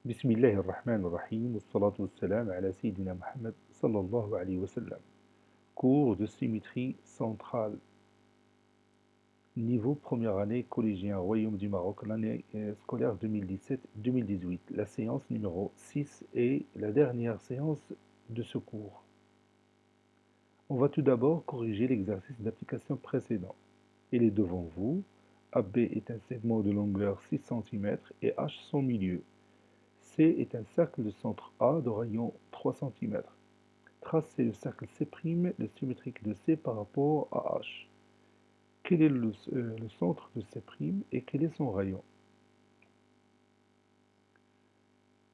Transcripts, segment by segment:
بسم الله الرحمن الرحيم والصلاة والسلام على سيدنا Muhammad sallallahu alayhi wa sallam. Cours de symétrie centrale. Niveau première année collégien Royaume du Maroc, l'année scolaire 2017-2018. La séance numéro 6 est la dernière séance de ce cours. On va tout d'abord corriger l'exercice d'application précédent. Il est devant vous. AB est un segment de longueur 6 cm et H son milieu. C est un cercle de centre A de rayon 3 cm. Tracez le cercle C', le symétrique de C par rapport à H. Quel est le centre de C' et quel est son rayon?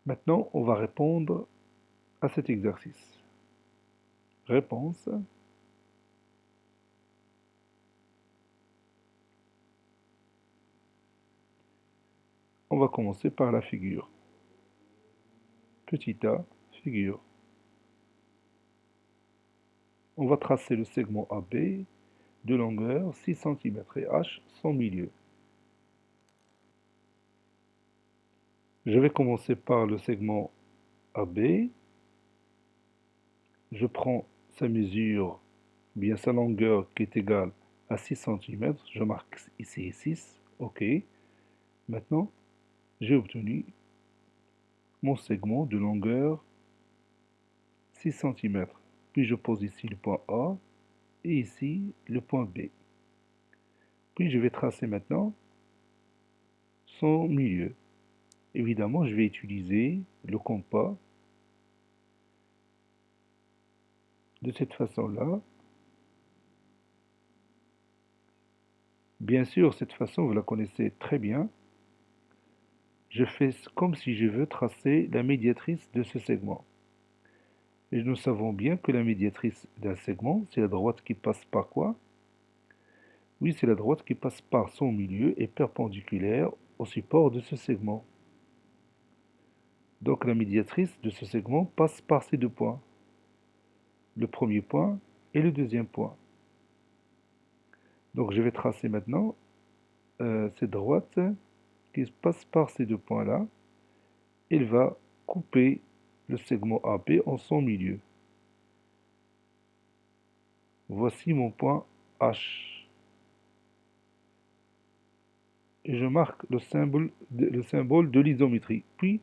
Maintenant, on va répondre à cet exercice. Réponse. On va commencer par la figure. Petit a, figure. On va tracer le segment AB de longueur 6 cm et H son milieu. Je vais commencer par le segment AB. Je prends sa mesure, bien sa longueur qui est égale à 6 cm. Je marque ici 6. OK. Maintenant, j'ai obtenu mon segment de longueur 6 cm. Puis je pose ici le point A et ici le point B. Puis je vais tracer maintenant son milieu. Évidemment, je vais utiliser le compas de cette façon-là. Bien sûr, cette façon, vous la connaissez très bien. Je fais comme si je veux tracer la médiatrice de ce segment. Et nous savons bien que la médiatrice d'un segment, c'est la droite qui passe par quoi? Oui, c'est la droite qui passe par son milieu et perpendiculaire au support de ce segment. Donc la médiatrice de ce segment passe par ces deux points. Le premier point et le deuxième point. Donc je vais tracer maintenant cette droite qui passe par ces deux points-là. Il va couper le segment AB en son milieu. Voici mon point H. Et je marque le symbole de l'isométrie. Puis,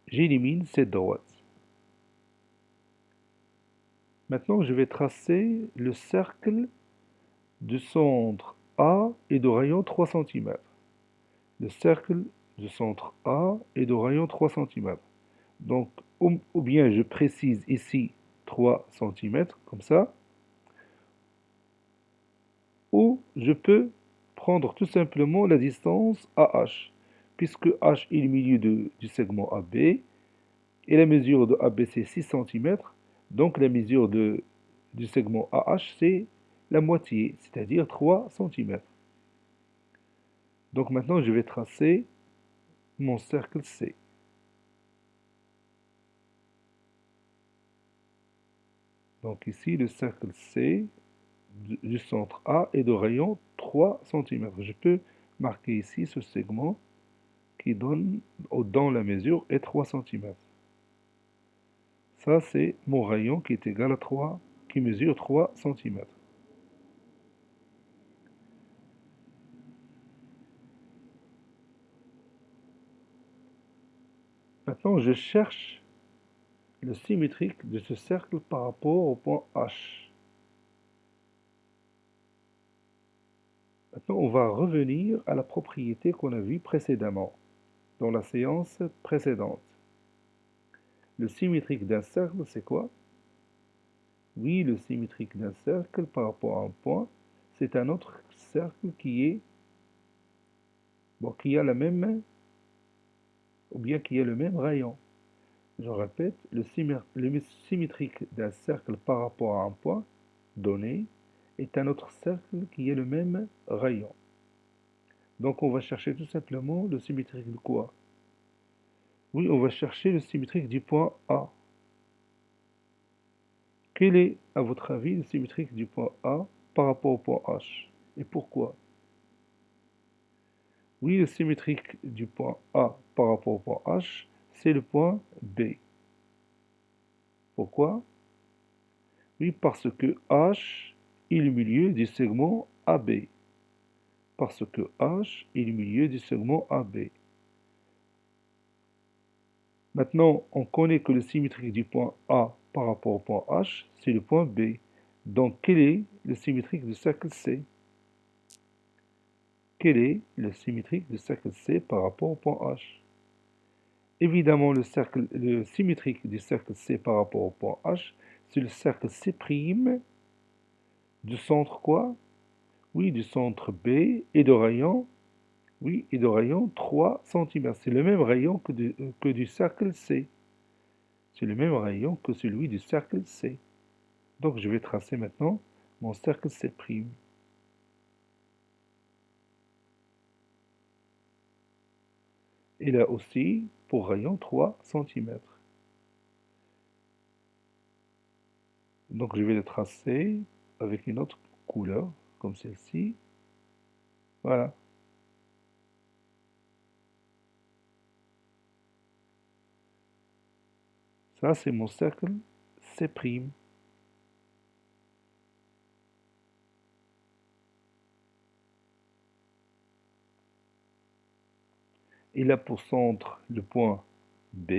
j'élimine cette droite. Maintenant, je vais tracer le cercle de centre A et de rayon 3 cm. Le cercle de centre A est de rayon 3 cm. Donc, ou bien je précise ici 3 cm, comme ça, ou je peux prendre tout simplement la distance AH, puisque H est le milieu du segment AB, et la mesure de AB c'est 6 cm, donc la mesure du segment AH c'est la moitié, c'est-à-dire 3 cm. Donc maintenant je vais tracer mon cercle C. Donc ici le cercle C du centre A est de rayon 3 cm. Je peux marquer ici ce segment qui donne, dans la mesure, est 3 cm. Ça, c'est mon rayon qui est égal à 3, qui mesure 3 cm. Maintenant, je cherche le symétrique de ce cercle par rapport au point H. Maintenant, on va revenir à la propriété qu'on a vue précédemment, dans la séance précédente. Le symétrique d'un cercle, c'est quoi? Oui, le symétrique d'un cercle par rapport à un point, c'est un autre cercle qui a la même, ou bien qui a le même rayon. Je répète, le symétrique d'un cercle par rapport à un point donné est un autre cercle qui a le même rayon. Donc on va chercher tout simplement le symétrique de quoi? Oui, on va chercher le symétrique du point A. Quel est, à votre avis, le symétrique du point A par rapport au point H? Et pourquoi? Oui, le symétrique du point A par rapport au point H, c'est le point B. Pourquoi? Oui, parce que H est le milieu du segment AB. Parce que H est le milieu du segment AB. Maintenant, on connaît que le symétrique du point A par rapport au point H, c'est le point B. Donc, quel est le symétrique du cercle C? Quel est le symétrique du cercle C par rapport au point H? Évidemment, le symétrique du cercle C par rapport au point H, c'est le cercle C' du centre quoi? Oui, du centre B et de rayon, oui, et de rayon 3 cm. C'est le même rayon que du cercle C. C'est le même rayon que celui du cercle C. Donc, je vais tracer maintenant mon cercle C'. Et là aussi, pour rayon 3 cm. Donc, je vais le tracer avec une autre couleur, comme celle-ci. Voilà. Ça, c'est mon cercle C'. Il a pour centre le point B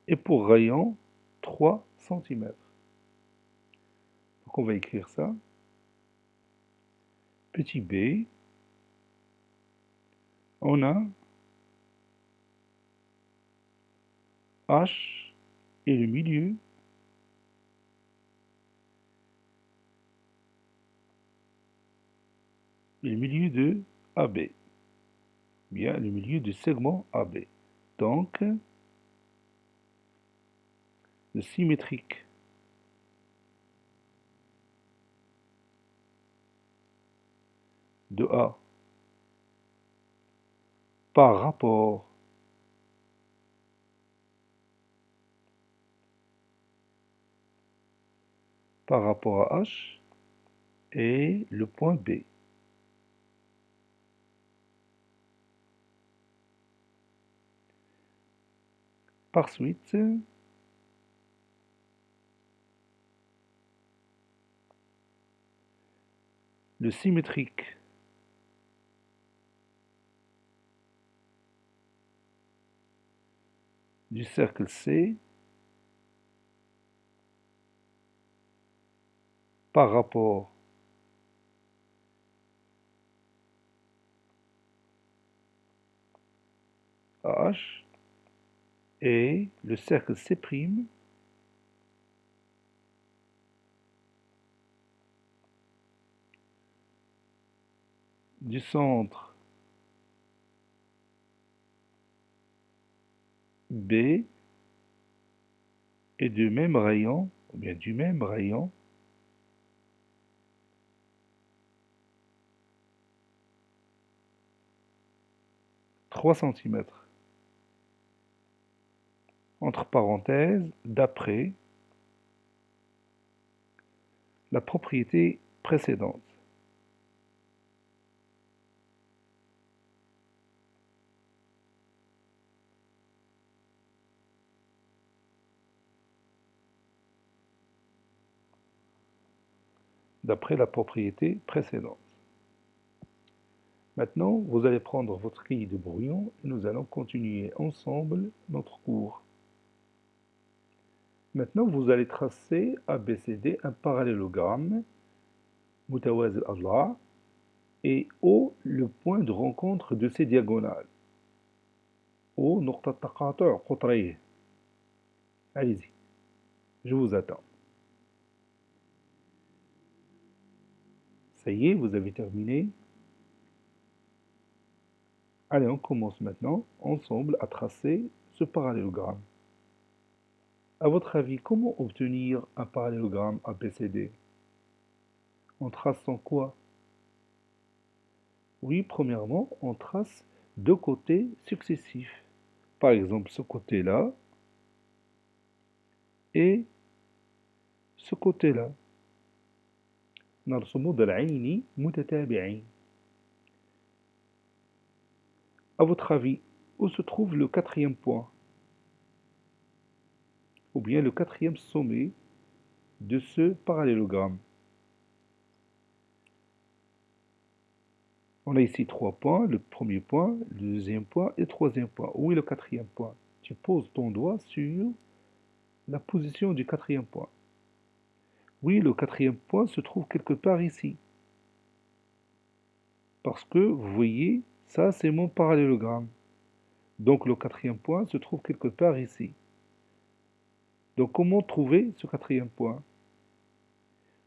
et pour rayon 3 cm. Donc on va écrire ça. Petit b, on a H et le milieu de AB. Bien, le milieu du segment AB. Donc, le symétrique de A par rapport à H est le point B. Par suite, le symétrique du cercle C par rapport à H est le cercle C' du centre B et du même rayon, ou bien du même rayon, 3 cm. Entre parenthèses, d'après la propriété précédente. D'après la propriété précédente. Maintenant, vous allez prendre votre cahier de brouillon et nous allons continuer ensemble notre cours. Maintenant, vous allez tracer ABCD un parallélogramme, متوازي الأضلاع, et O le point de rencontre de ces diagonales. O نقطة تقاطع قطريه. Allez-y, je vous attends. Ça y est, vous avez terminé. Allez, on commence maintenant, ensemble, à tracer ce parallélogramme. À votre avis, comment obtenir un parallélogramme ABCD? En traçant quoi? Oui, premièrement, on trace deux côtés successifs. Par exemple, ce côté-là et ce côté-là. نرسم ضلعين متتابعين. À votre avis, où se trouve le quatrième point? ou bien le quatrième sommet de ce parallélogramme. On a ici 3 points, le premier point, le deuxième point et le troisième point. Où est le quatrième point? Tu poses ton doigt sur la position du quatrième point. Oui, le quatrième point se trouve quelque part ici. Parce que, vous voyez, ça c'est mon parallélogramme. Donc le quatrième point se trouve quelque part ici. Donc comment trouver ce quatrième point?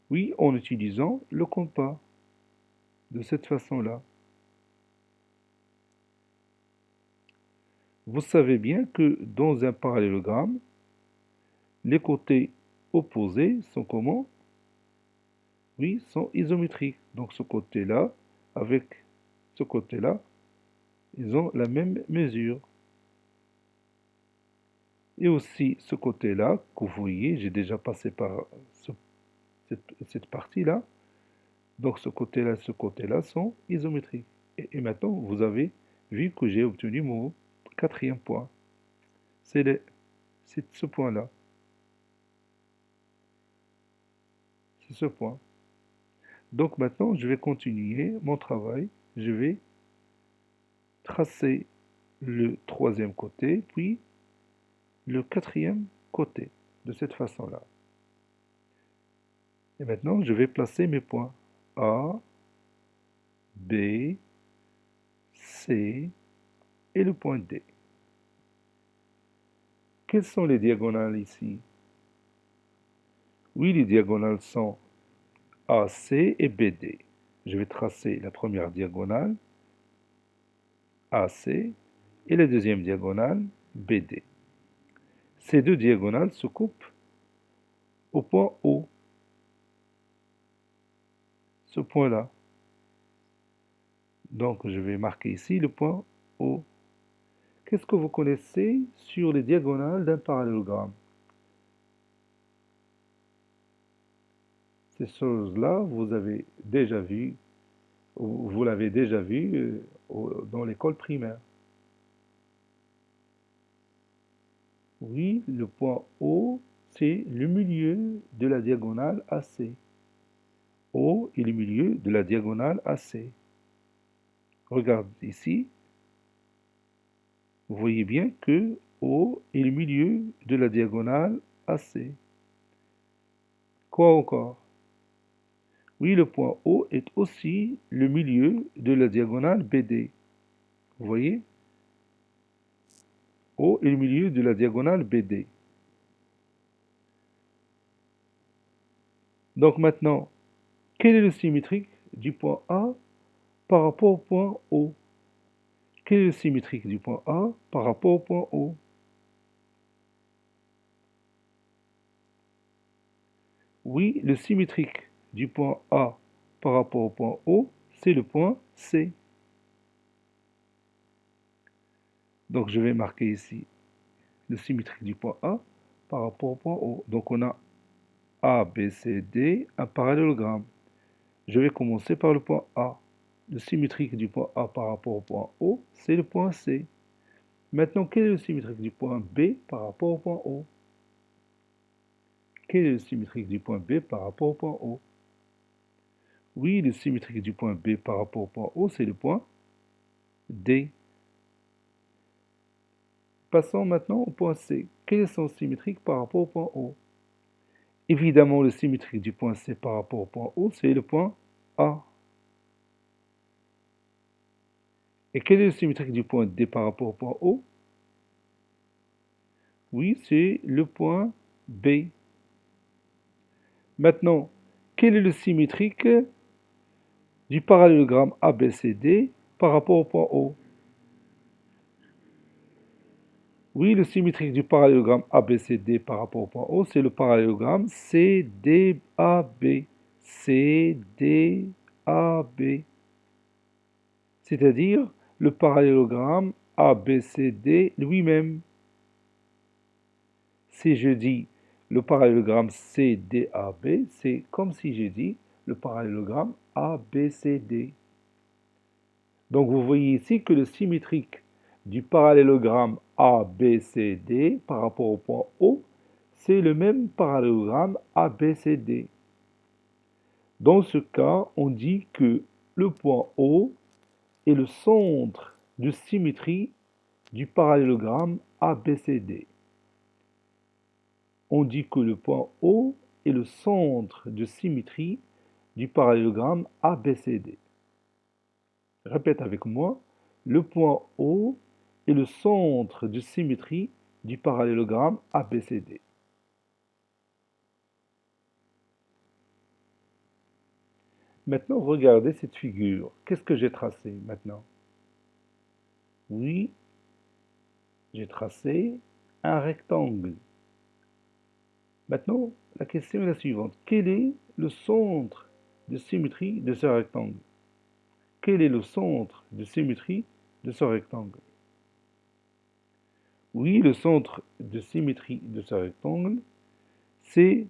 Oui, en utilisant le compas, de cette façon-là. Vous savez bien que dans un parallélogramme, les côtés opposés sont comment? Oui, sont isométriques. Donc ce côté-là, avec ce côté-là, ils ont la même mesure. Et aussi ce côté-là, que vous voyez, j'ai déjà passé par cette partie-là. Donc ce côté-là sont isométriques. Et maintenant, vous avez vu que j'ai obtenu mon quatrième point. C'est ce point-là. C'est ce point. Donc maintenant, je vais continuer mon travail. Je vais tracer le troisième côté, puis le quatrième côté, de cette façon-là. Et maintenant, je vais placer mes points A, B, C et le point D. Quelles sont les diagonales ici? Oui, les diagonales sont AC et BD. Je vais tracer la première diagonale, AC, et la deuxième diagonale, BD. Ces deux diagonales se coupent au point O. Ce point-là. Donc, je vais marquer ici le point O. Qu'est-ce que vous connaissez sur les diagonales d'un parallélogramme? Ces choses-là, vous avez déjà vu, ou vous l'avez déjà vu dans l'école primaire. Oui, le point O, c'est le milieu de la diagonale AC. O est le milieu de la diagonale AC. Regarde ici, vous voyez bien que O est le milieu de la diagonale AC. Quoi encore? Oui, le point O est aussi le milieu de la diagonale BD. Vous voyez? O est le milieu de la diagonale BD. Donc maintenant, quel est le symétrique du point A par rapport au point O? Quel est le symétrique du point A par rapport au point O? Oui, le symétrique du point A par rapport au point O, c'est le point C. Donc je vais marquer ici le symétrique du point A par rapport au point O. Donc on a A, B, C, D, un parallélogramme. Je vais commencer par le point A. Le symétrique du point A par rapport au point O, c'est le point C. Maintenant, quel est le symétrique du point B par rapport au point O? Quel est le symétrique du point B par rapport au point O? Oui, le symétrique du point B par rapport au point O, c'est le point D. Passons maintenant au point C. Quel est son symétrique par rapport au point O? Évidemment, le symétrique du point C par rapport au point O, c'est le point A. Et quel est le symétrique du point D par rapport au point O? Oui, c'est le point B. Maintenant, quel est le symétrique du parallélogramme ABCD par rapport au point O? Oui, le symétrique du parallélogramme ABCD par rapport au point O, c'est le parallélogramme CDAB. CDAB. C'est-à-dire le parallélogramme ABCD lui-même. Si je dis le parallélogramme CDAB, c'est comme si j'ai dit le parallélogramme ABCD. Donc vous voyez ici que le symétrique du parallélogramme ABCD par rapport au point O, c'est le même parallélogramme ABCD. Dans ce cas, on dit que le point O est le centre de symétrie du parallélogramme ABCD. On dit que le point O est le centre de symétrie du parallélogramme ABCD. Répète avec moi, le point O est le centre de symétrie du parallélogramme ABCD. Maintenant, regardez cette figure. Qu'est-ce que j'ai tracé maintenant? Oui, j'ai tracé un rectangle. Maintenant, la question est la suivante. Quel est le centre de symétrie de ce rectangle? Quel est le centre de symétrie de ce rectangle? Oui, le centre de symétrie de ce rectangle, c'est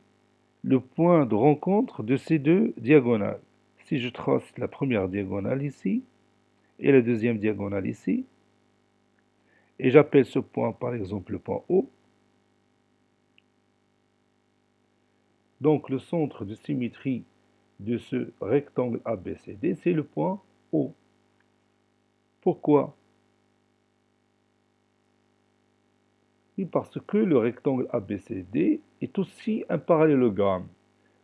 le point de rencontre de ces deux diagonales. Si je trace la première diagonale ici, et la deuxième diagonale ici, et j'appelle ce point par exemple le point O, donc le centre de symétrie de ce rectangle ABCD, c'est le point O. Pourquoi? Oui, parce que le rectangle ABCD est aussi un parallélogramme.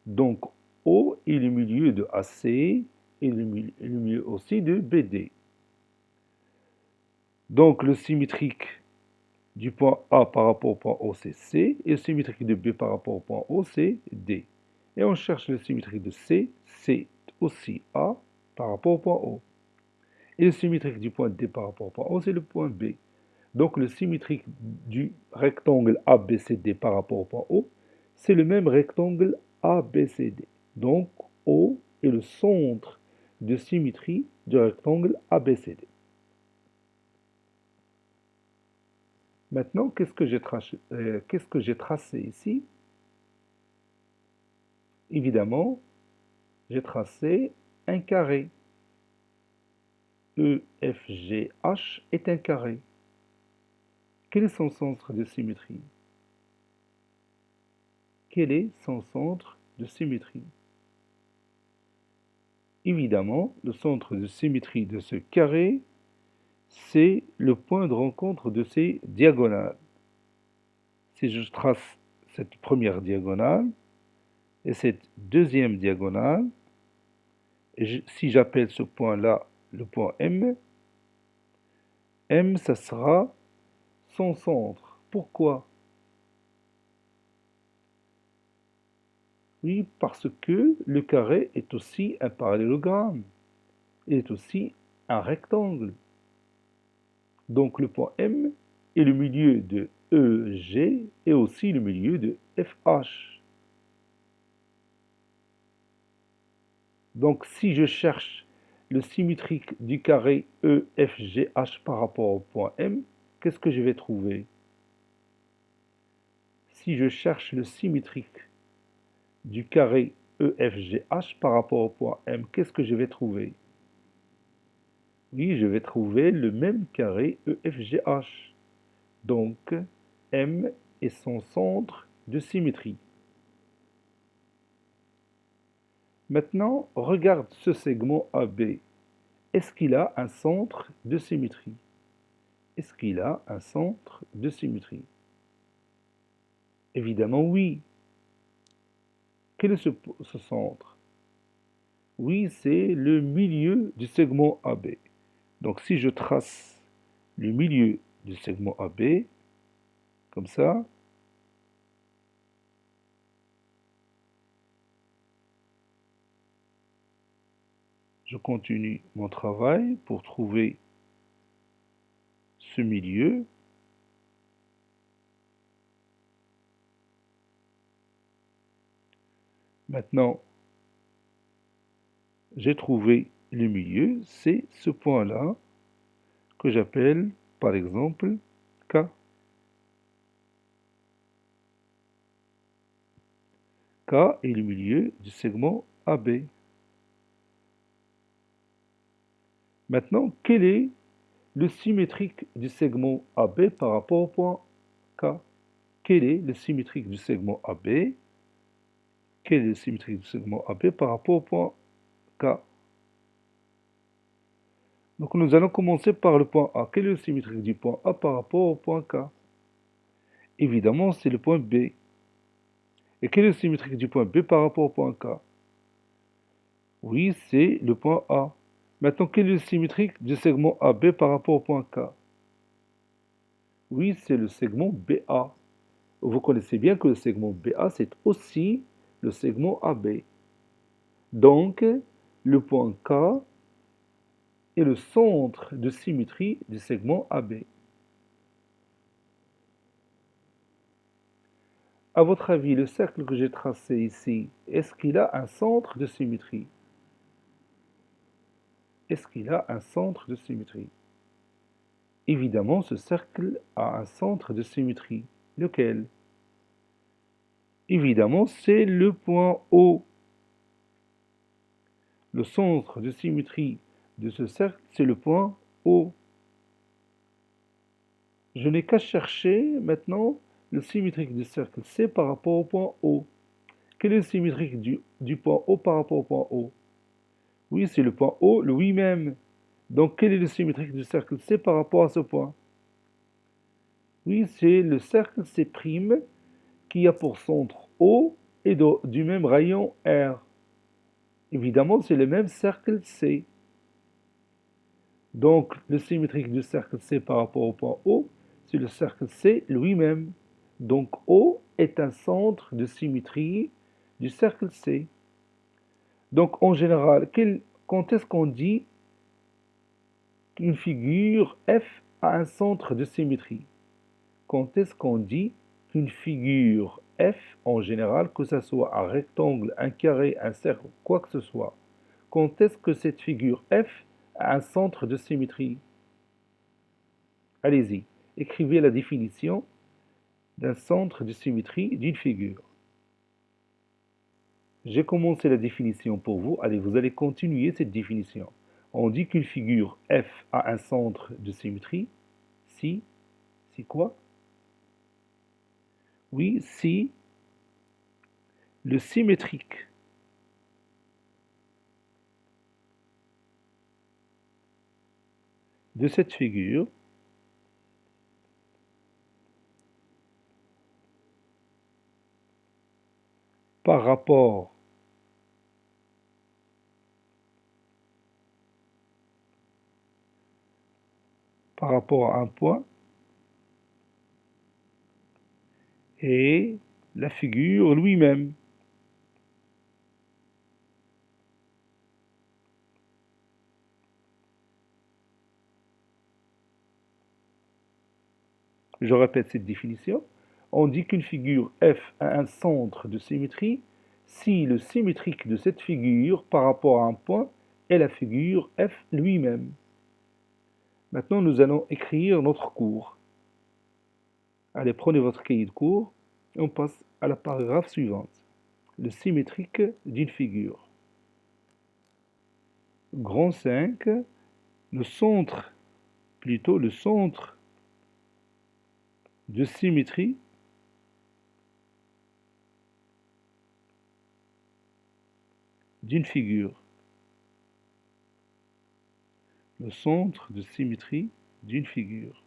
Donc O est le milieu de AC et le milieu aussi de BD. Donc le symétrique du point A par rapport au point O, c'est C, et le symétrique de B par rapport au point O, c'est D. Et on cherche le symétrique de C, c'est aussi A par rapport au point O. Et le symétrique du point D par rapport au point O, c'est le point B. Donc le symétrique du rectangle ABCD par rapport au point O, c'est le même rectangle ABCD. Donc O est le centre de symétrie du rectangle ABCD. Maintenant, qu'est-ce que j'ai tracé ici? Évidemment, j'ai tracé un carré. EFGH est un carré. Quel est son centre de symétrie? Quel est son centre de symétrie? Évidemment, le centre de symétrie de ce carré, c'est le point de rencontre de ces diagonales. Si je trace cette première diagonale et cette deuxième diagonale, et si j'appelle ce point-là le point M, M, ça sera son centre. Pourquoi? Oui, parce que le carré est aussi un parallélogramme. Il est aussi un rectangle. Donc le point M est le milieu de EG et aussi le milieu de FH. Donc si je cherche le symétrique du carré EFGH par rapport au point M, qu'est-ce que je vais trouver? Si je cherche le symétrique du carré EFGH par rapport au point M, qu'est-ce que je vais trouver? Oui, je vais trouver le même carré EFGH. Donc, M est son centre de symétrie. Maintenant, regarde ce segment AB. Est-ce qu'il a un centre de symétrie? Est-ce qu'il a un centre de symétrie? Évidemment, oui. Quel est ce centre? Oui, c'est le milieu du segment AB. Donc, si je trace le milieu du segment AB, comme ça, je continue mon travail pour trouver ce milieu. Maintenant, j'ai trouvé le milieu, c'est ce point-là que j'appelle par exemple K. K est le milieu du segment AB. Maintenant, quel est le symétrique du segment AB par rapport au point K? quel est le symétrique du segment AB? Quel est le symétrique du segment AB par rapport au point K? Donc nous allons commencer par le point A. Quel est le symétrique du point A par rapport au point K? Évidemment, c'est le point B. Et quel est le symétrique du point B par rapport au point K? Oui, c'est le point A. Maintenant, quel est le symétrique du segment AB par rapport au point K? Oui, c'est le segment BA. Vous connaissez bien que le segment BA, c'est aussi le segment AB. Donc, le point K est le centre de symétrie du segment AB. À votre avis, le cercle que j'ai tracé ici, est-ce qu'il a un centre de symétrie? Est-ce qu'il a un centre de symétrie? Évidemment, ce cercle a un centre de symétrie. Lequel? Évidemment, c'est le point O. Le centre de symétrie de ce cercle, c'est le point O. Je n'ai qu'à chercher maintenant le symétrique du cercle C par rapport au point O. Quel est le symétrique du point O par rapport au point O? Oui, c'est le point O lui-même. Donc, quel est le symétrique du cercle C par rapport à ce point? Oui, c'est le cercle C' qui a pour centre O et du même rayon R. Évidemment, c'est le même cercle C. Donc, le symétrique du cercle C par rapport au point O, c'est le cercle C lui-même. Donc, O est un centre de symétrie du cercle C. Donc, en général, quand est-ce qu'on dit qu'une figure F a un centre de symétrie? Quand est-ce qu'on dit qu'une figure F, en général, que ce soit un rectangle, un carré, un cercle, quoi que ce soit, quand est-ce que cette figure F a un centre de symétrie? Allez-y, écrivez la définition d'un centre de symétrie d'une figure. J'ai commencé la définition pour vous. Allez, vous allez continuer cette définition. On dit qu'une figure F a un centre de symétrie si quoi? Oui, si le symétrique de cette figure par rapport à un point et la figure lui-même. Je répète cette définition. On dit qu'une figure F a un centre de symétrie si le symétrique de cette figure par rapport à un point est la figure F lui-même. Maintenant, nous allons écrire notre cours. Allez, prenez votre cahier de cours et on passe à la paragraphe suivante. Le symétrique d'une figure. Grand 5, le centre de symétrie d'une figure. Le centre de symétrie d'une figure.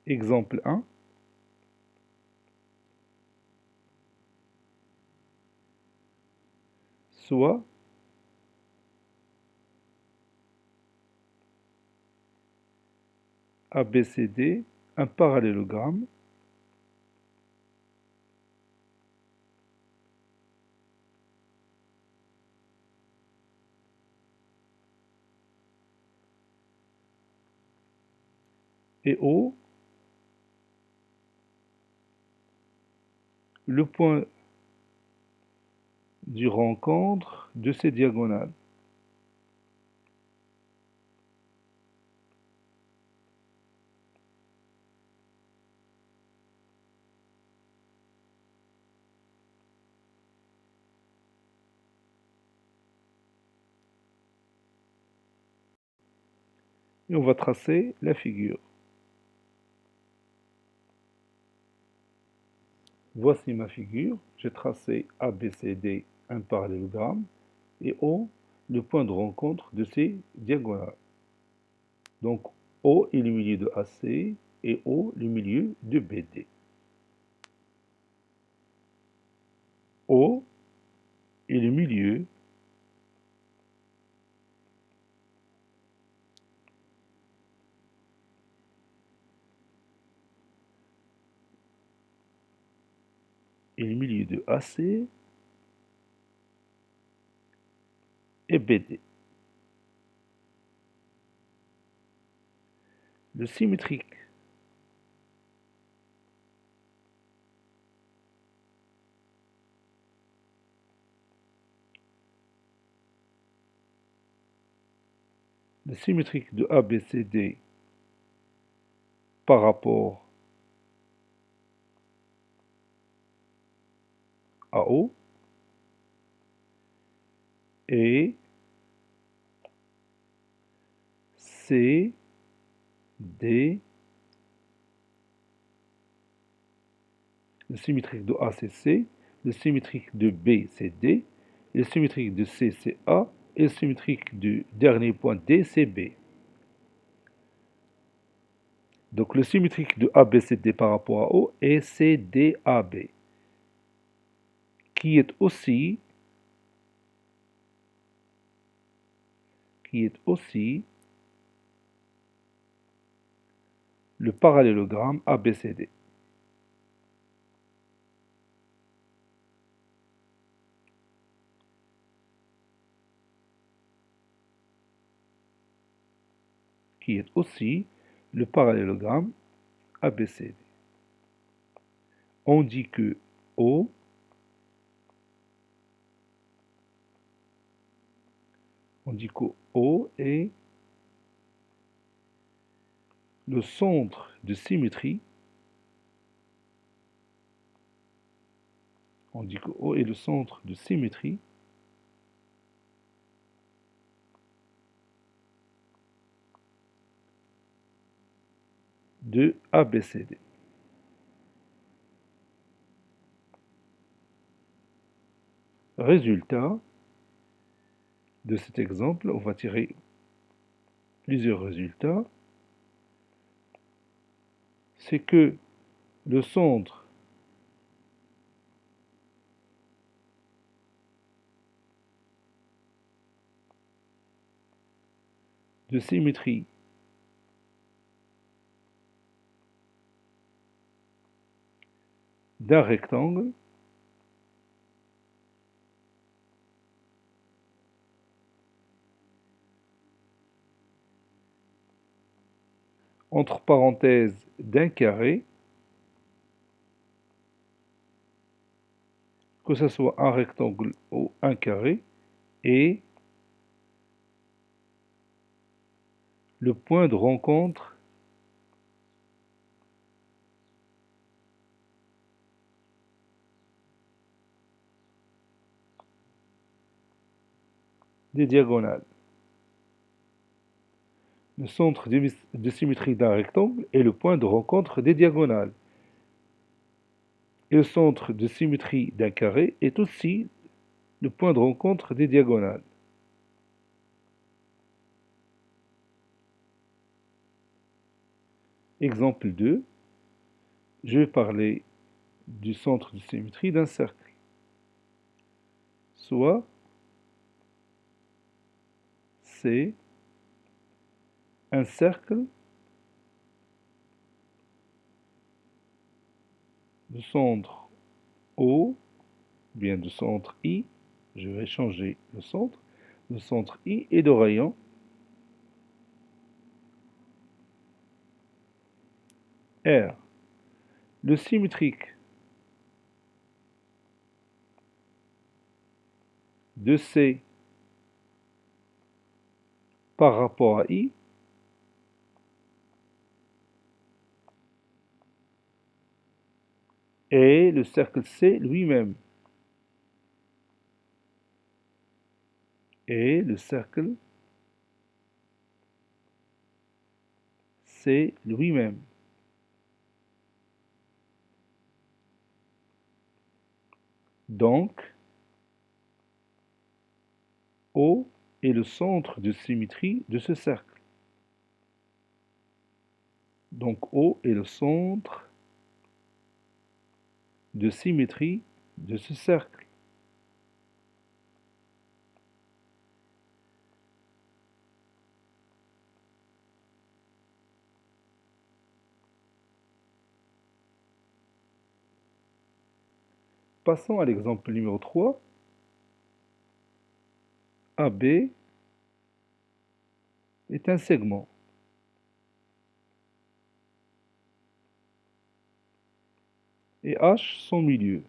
Exemple 1. Soit ABCD, un parallélogramme et O, le point du rencontre de ces diagonales. et on va tracer la figure. Voici ma figure, j'ai tracé ABCD un parallélogramme et O le point de rencontre de ces diagonales. Donc O est le milieu de AC et O le milieu de BD. O est le milieu de AC et BD. Le symétrique de ABCD par rapport à O est CD. Le symétrique de A c'est C, le symétrique de B c'est D, le symétrique de C c'est A et le symétrique du dernier point D c'est B. Donc le symétrique de ABCD par rapport à O est CDAB, qui est aussi le parallélogramme ABCD. Qui est aussi le parallélogramme ABCD. On dit que O est le centre de symétrie. On dit que O est le centre de symétrie de ABCD. Résultat de cet exemple, on va tirer plusieurs résultats. C'est que le centre de symétrie d'un rectangle entre parenthèses d'un carré, que ce soit un rectangle ou un carré, est le point de rencontre des diagonales. Le centre de symétrie d'un rectangle est le point de rencontre des diagonales. Et le centre de symétrie d'un carré est aussi le point de rencontre des diagonales. Exemple 2, je vais parler du centre de symétrie d'un cercle. Soit c'est un cercle de centre O, bien de centre I, je vais changer le centre I et de rayon R. Le symétrique de C par rapport à I est le cercle C lui-même. Et le cercle c'est lui-même. Donc, O est le centre de symétrie de ce cercle. Donc, O est le centre de symétrie de ce cercle. Passons à l'exemple numéro 3. AB est un segment. Et H son milieu.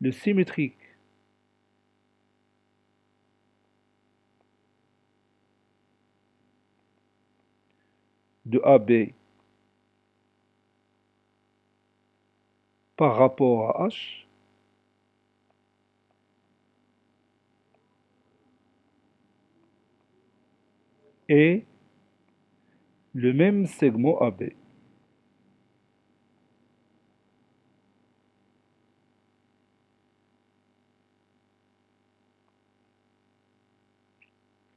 Le symétrique de AB par rapport à H est le même segment AB.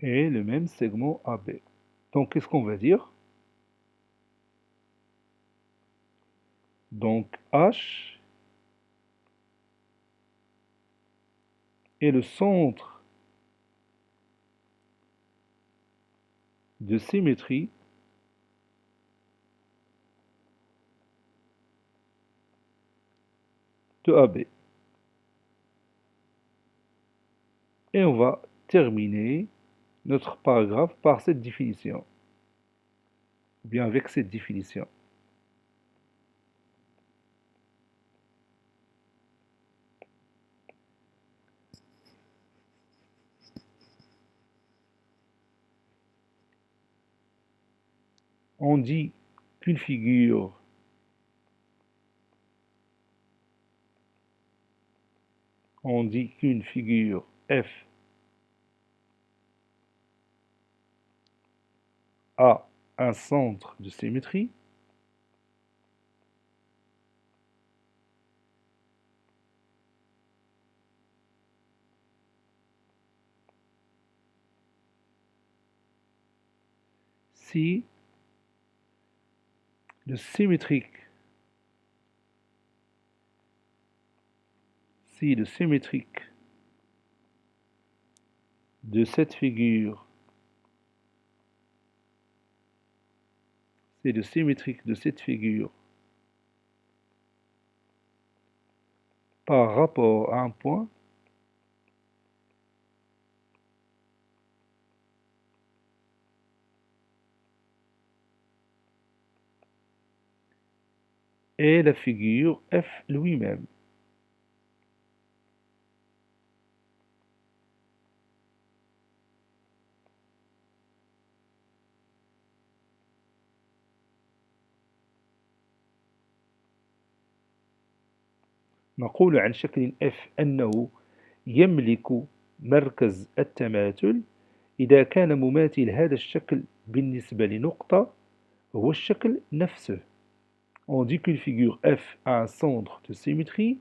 Et le même segment AB. Donc, qu'est-ce qu'on va dire? Donc, H est le centre de symétrie de AB. Et on va terminer notre paragraphe par cette définition, ou bien avec cette définition. On dit qu'une figure F a un centre de symétrie si le symétrique de cette figure par rapport à un point est la figure F lui-même. نقول عن شكل F أنه يملك مركز التماثل إذا كان مماثل هذا الشكل بالنسبة لنقطة هو الشكل نفسه. On dit qu'une figure F a un centre de symétrie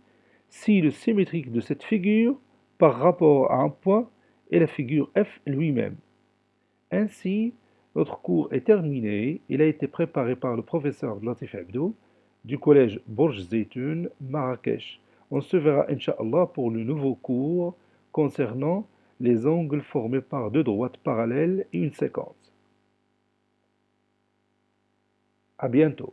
si le symétrique de cette figure par rapport à un point est la figure F lui-même. Ainsi, notre cours est terminé. Il a été préparé par le professeur Latif Abdou du collège Bourj Zeytoun, Marrakech. On se verra, Inch'Allah, pour le nouveau cours concernant les angles formés par deux droites parallèles et une séquence. À bientôt.